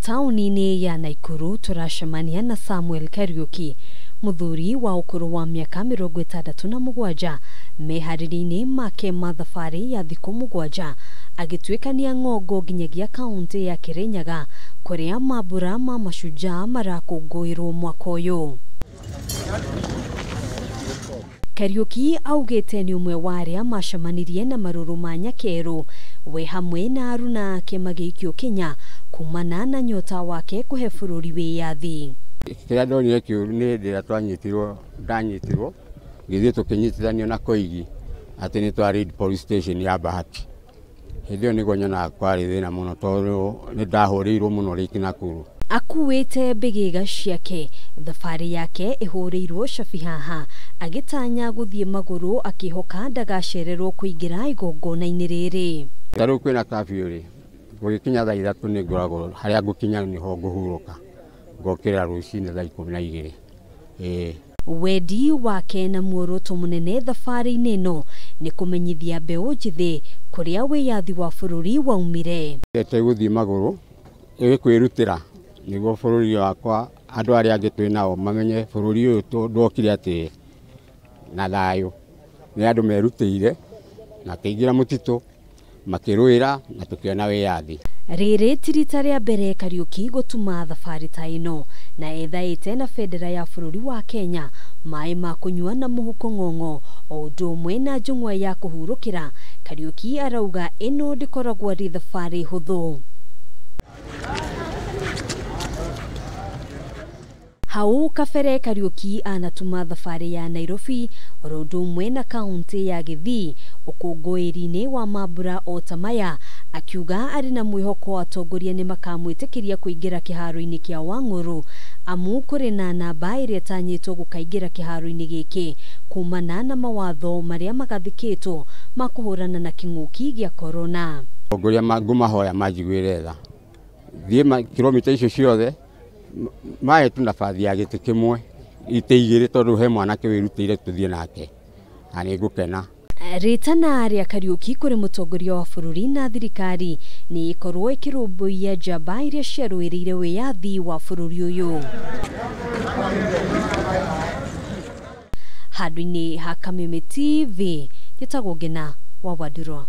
Tauni-inĩ ya Naikuru turacemania na Samuel Kariuki, muthuri wa ukuru wa miaka 67 meharĩrĩinĩ make ma thabari ya thiku 7 agĩtuĩkania ng'ongo nginyagia kaunti ya Kirinyaga kuria mambura ma Mashujaa marakũngũĩrwo mwaka ũyũ. Kariuki augĩte nĩ umwe wa arĩa macemanirie na marũrũ ma nyakerũ we hamwe na aruna ake magĩikio Kenya kumana na nyota wake kũhe bũrũri wĩyathi. Kĩrĩa ndonire kĩũru nĩ hĩndĩ ĩrĩa ndanyitirwo gĩthiĩ tũkĩnyitithanio na koigi atĩ nĩ twarĩ police station ya Bahati. Hĩndĩ ĩyo nĩguo nyonaga kwarĩ thĩna mũno tondũ nĩ ndahũrĩirwo mũno rĩngĩ Naikuru. Akuĩte mbĩgĩga ciake, thabarĩ yake ĩhũrĩirwo cabi haha agĩtanya gũthiĩ maguru akĩhoka ndagacererwo kũingĩra igongona-inĩ rĩrĩ. Tarĩu kwĩna curfew rĩ, gũgĩkinya thaa 3 nĩ ngoragwo harĩa ngũkinya nĩho ngũhurũka, ngokĩra rũcinĩ thaa 12. Wendi wake na muoroto mũnene thabarĩ-inĩ ĩno nĩ kũmenyithia mbeũ njĩthĩ kũrĩa wĩyathi wa bũrũri waumire. Gũthiĩ maguru kwĩrutĩra nĩguo bũrũri wakwa andũ arĩa angĩ twĩ nao mamenye bũrũri ũyũ ndwokire atĩ na thayũ. Nĩ andũ merutĩire na kĩingĩra mũtitũ makĩrũĩra na tũkĩona wĩyathi. Rĩrĩ ti rita rĩa mbere Kariuki gũtuma thabarĩ ta ĩno na ethaĩte na bendera ya bũrũri wa Kenya maĩ ma kũnyua na mũhuko ng'ong'o o ũndũ ũmwe na njũng'wa ya kũhurũkĩra. Kariuki arauga ĩno ndĩkoragwo arĩ thabarĩ hũthũ. Hau kabere Kariuki anatuma thabarĩ ya Nairobi oro ũndũ ũmwe na kaunti ya Gũthii ũkũngũĩri-inĩ wa mambura o ta maya, akiuga arĩ na mwĩhoko atongoria nĩ makamwĩtĩkĩria kũingĩra kĩharo-inĩ kĩa Wang'ũrũ amu kũrĩ na namba ĩrĩa ĩtanyĩtwo gũkaingĩra kĩharo-inĩ gĩkĩ kumana na mawatho marĩa magathĩkĩtwo ma kũhũrana na kĩng'ũki gĩa corona. Atongoria ngũmahoya manjiguĩre tha, thiĩ kilomita icio ciothe mahe tu nabathi ya gĩtĩ kĩmwe itĩ igĩrĩ tondũ he mwanake wĩrutĩire tũthiĩ nake na nĩ ngũkena. Rĩtana rĩa Kariuki kũrĩ mũtongoria wa bũrũri na thirikari nĩ ĩkorwo ĩkĩrũmbũiya njamba iria ciarũĩrĩire wĩyathi wa bũrũri ũyũ. Handũ-inĩ ha Kameme TV, gĩtagwo Ngina wa Wadurwa.